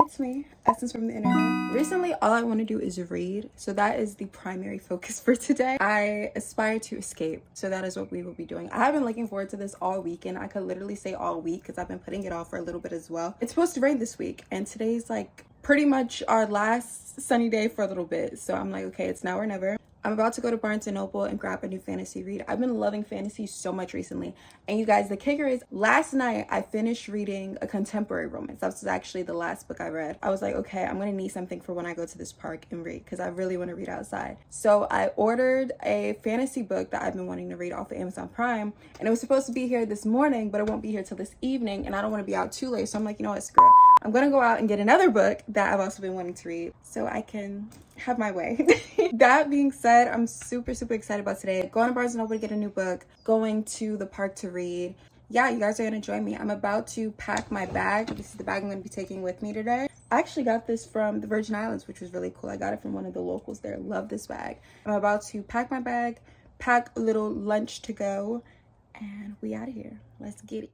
It's me, Essence from the internet. Recently, all I want to do is read, so that is the primary focus for today. I aspire to escape, so that is what we will be doing. I have been looking forward to this all weekend. I could literally say all week because I've been putting it off for a little bit as well. It's supposed to rain this week, and today's like pretty much our last sunny day for a little bit, so I'm like, okay, it's now or never. I'm about to go to Barnes & Noble and grab a new fantasy read. I've been loving fantasy so much recently. And you guys, the kicker is last night I finished reading a contemporary romance. That was actually the last book I read. I was like, okay, I'm going to need something for when I go to this park and read because I really want to read outside. So I ordered a fantasy book that I've been wanting to read off of Amazon Prime. And it was supposed to be here this morning, but it won't be here till this evening. And I don't want to be out too late. So I'm like, you know what, screw it. I'm going to go out and get another book that I've also been wanting to read so I can have my way. That being said, I'm super excited about today. Going to Barnes & Noble to get a new book, going to the park to read. Yeah, you guys are gonna join me. I'm about to pack my bag. This is the bag I'm gonna be taking with me today. I actually got this from the Virgin Islands, which was really cool. I got it from one of the locals there. Love this bag. I'm about to pack my bag, pack a little lunch to go, and we out of here. Let's get it.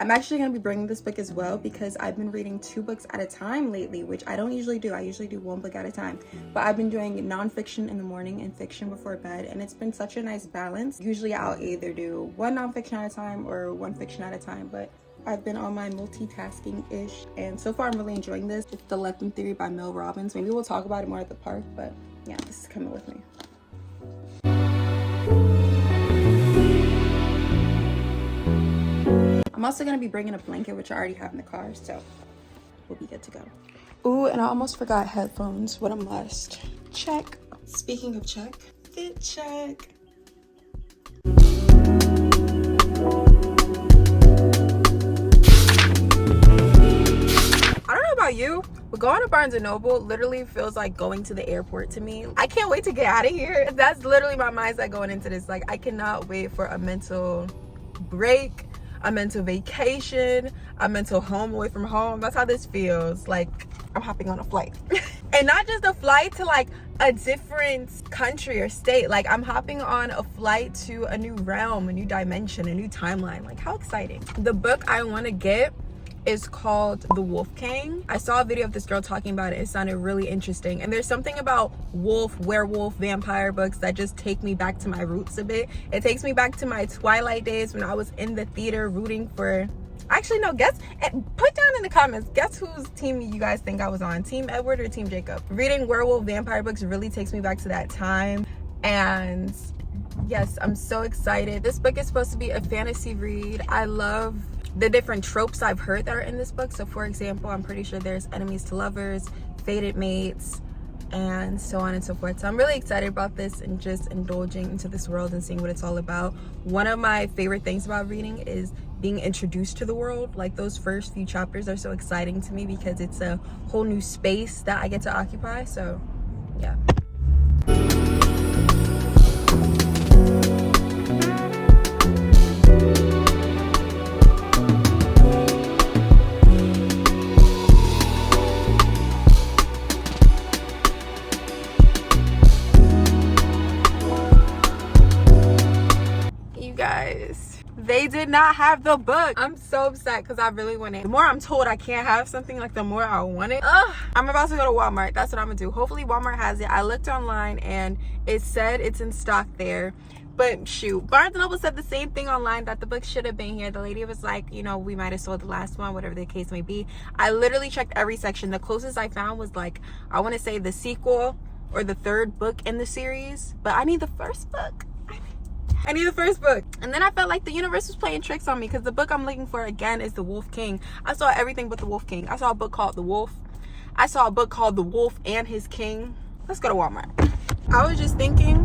I'm actually going to be bringing this book as well because I've been reading 2 books at a time lately, which I don't usually do. I usually do 1 book at a time. But I've been doing nonfiction in the morning and fiction before bed, and it's been such a nice balance. Usually I'll either do 1 nonfiction at a time or 1 fiction at a time, but I've been on my multitasking-ish, and so far I'm really enjoying this. It's The Lethem Theory by Mel Robbins. Maybe we'll talk about it more at the park, but yeah, this is coming with me. I'm also going to be bringing a blanket, which I already have in the car, so we'll be good to go. Ooh, and I almost forgot headphones. What a must. Check. Speaking of check, fit check. I don't know about you, but going to Barnes & Noble literally feels like going to the airport to me. I can't wait to get out of here. That's literally my mindset going into this. Like, I cannot wait for a mental break, a mental vacation, a mental home away from home. That's how this feels. Like I'm hopping on a flight. And not just a flight to like a different country or state. Like I'm hopping on a flight to a new realm, a new dimension, a new timeline. Like how exciting. The book I want to get is called The Wolf King. I saw a video of this girl talking about it. It sounded really interesting. And there's something about wolf, werewolf, vampire books that just take me back to my roots a bit. It takes me back to my Twilight days when I was in the theater rooting for... Actually, no, guess... Put down in the comments, guess whose team you guys think I was on. Team Edward or Team Jacob? Reading werewolf, vampire books really takes me back to that time. And yes, I'm so excited. This book is supposed to be a fantasy read. I love the different tropes I've heard that are in this book. So for example, I'm pretty sure there's enemies to lovers, fated mates, and so on and so forth. So I'm really excited about this and just indulging into this world and seeing what it's all about. One of my favorite things about reading is being introduced to the world. Like those first few chapters are so exciting to me because it's a whole new space that I get to occupy. So yeah. They did not have the book. I'm so upset because I really want it. The more I'm told I can't have something, like the more I want it. I'm about to go to Walmart. That's what I'm gonna do. Hopefully Walmart has it. I looked online and it said it's in stock there. But shoot, Barnes & Noble said the same thing online, that the book should have been here. The lady was like, you know, we might have sold the last one, whatever the case may be. I literally checked every section. The closest I found was like, I want to say the sequel or the 3rd book in the series. But I need the first book. I need the first book. And then I felt like the universe was playing tricks on me because the book I'm looking for again is The Wolf King. I saw everything but The Wolf King. I saw a book called The Wolf. I saw a book called The Wolf and His King. Let's go to Walmart. I was just thinking,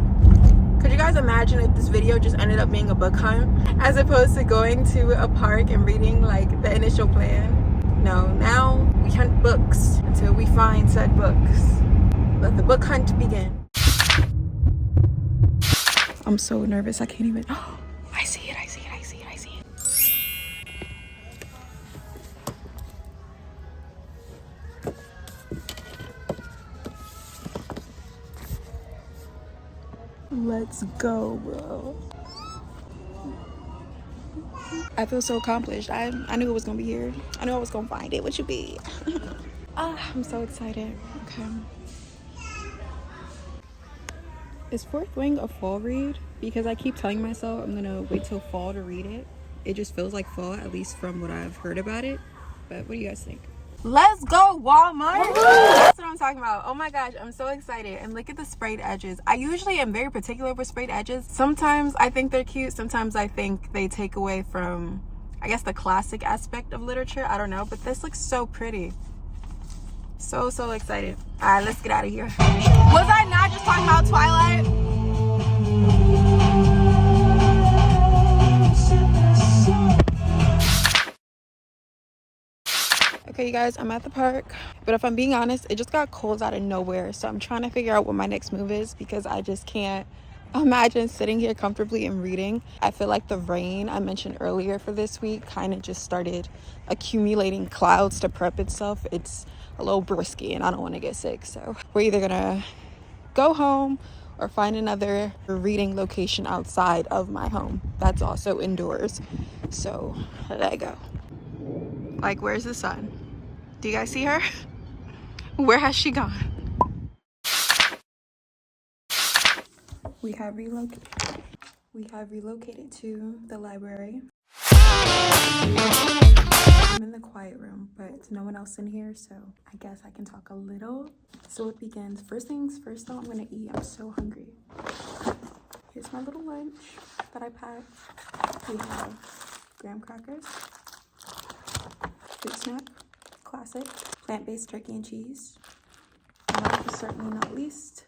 could you guys imagine if this video just ended up being a book hunt as opposed to going to a park and reading like the initial plan? No, now we hunt books until we find said books. Let the book hunt begin. I'm so nervous, I can't even. Oh, I see it. Let's go, bro. I feel so accomplished. I knew it was gonna be here. I knew I was gonna find it. What you be? I'm so excited. Okay. Is Fourth Wing a fall read? Because I keep telling myself I'm gonna wait till fall to read it. It just feels like fall, at least from what I've heard about it. But what do you guys think? Let's go, Walmart! That's what I'm talking about. Oh my gosh, I'm so excited. And look at the sprayed edges. I usually am very particular with sprayed edges. Sometimes I think they're cute. Sometimes I think they take away from, I guess, the classic aspect of literature. I don't know, but this looks so pretty. So excited. All right, let's get out of here. Was I not just talking about Twilight? Okay, you guys, I'm at the park, but if I'm being honest, it just got cold out of nowhere. So I'm trying to figure out what my next move is, because I just can't imagine sitting here comfortably and reading. I feel like the rain I mentioned earlier for this week kind of just started accumulating clouds to prep itself. It's a little brisky and I don't want to get sick. So we're either gonna go home or find another reading location outside of my home that's also indoors. So let it go. Like, where's the sun? Do you guys see her? Where has she gone? We have relocated to the library. I'm in the quiet room, but no one else in here, so I guess I can talk a little. So it begins. First things first, though, I'm gonna eat. I'm so hungry. Here's my little lunch that I packed. We have graham crackers, fruit snack, classic, plant-based turkey and cheese, and last but certainly not least,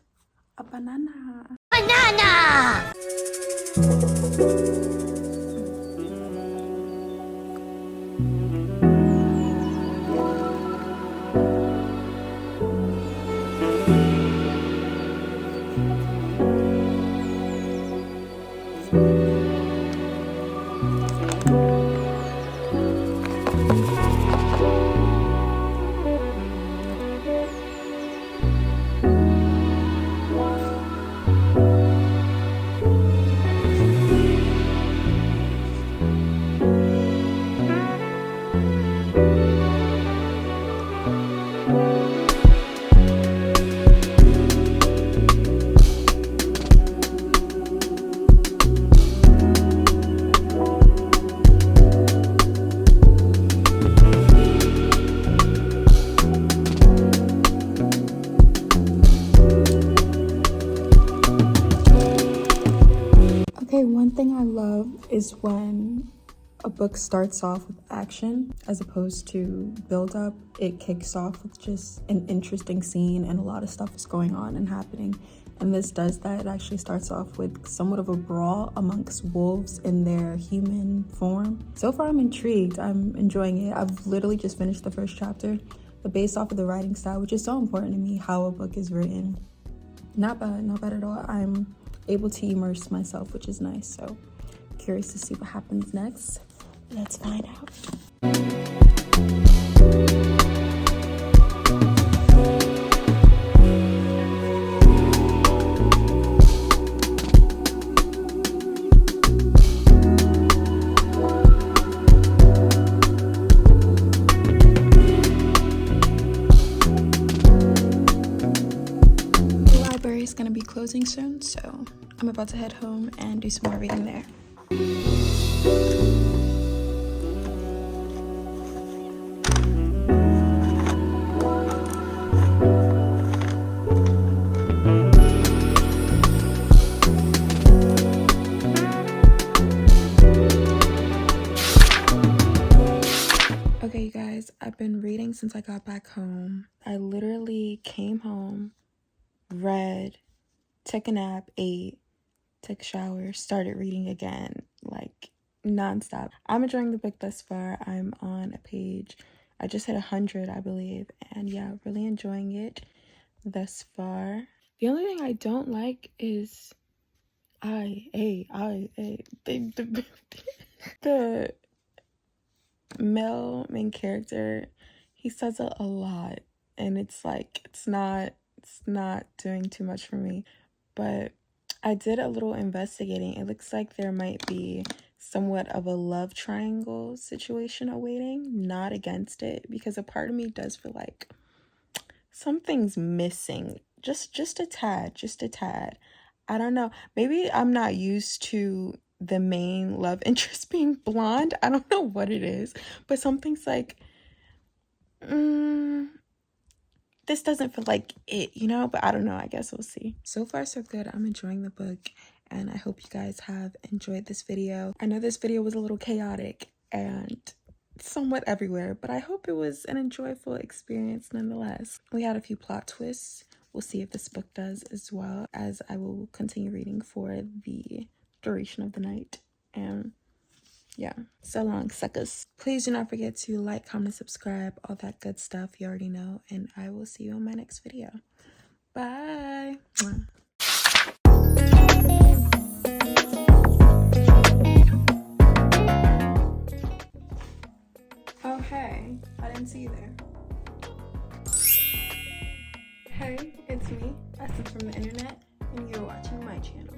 a banana. Banana! Okay, one thing I love is when a book starts off with action as opposed to build up. It kicks off with just an interesting scene and a lot of stuff is going on and happening. And this does that. It actually starts off with somewhat of a brawl amongst wolves in their human form. So far, I'm intrigued. I'm enjoying it. I've literally just finished the first chapter, but based off of the writing style, which is so important to me, how a book is written. Not bad at all. I'm able to immerse myself, which is nice. So curious to see what happens next. Let's find out. The library is going to be closing soon, so I'm about to head home and do some more reading there. Okay, you guys, I've been reading since I got back home. I literally came home, read, took a nap, ate, took a shower, started reading again, like nonstop. I'm enjoying the book thus far. I'm on a page. I just hit 100, I believe. And yeah, really enjoying it thus far. The only thing I don't like is the male main character. He says it a lot, and it's like it's not doing too much for me. But I did a little investigating. It looks like there might be somewhat of a love triangle situation awaiting. Not against it, because a part of me does feel like something's missing. Just a tad. I don't know. Maybe I'm not used to the main love interest being blonde. I don't know what it is, but something's like, this doesn't feel like it, you know? But I don't know. I guess we'll see. So far, so good. I'm enjoying the book, and I hope you guys have enjoyed this video. I know this video was a little chaotic and somewhat everywhere, but I hope it was an enjoyable experience nonetheless. We had a few plot twists. We'll see if this book does, as well as I will continue reading for the duration of the night. And yeah, so long, suckers. Please do not forget to like, comment, subscribe, all that good stuff you already know, and I will see you in my next video. Bye. Oh, hey, I didn't see you there. Hey, it's me, Essence from the internet, and you're watching my channel.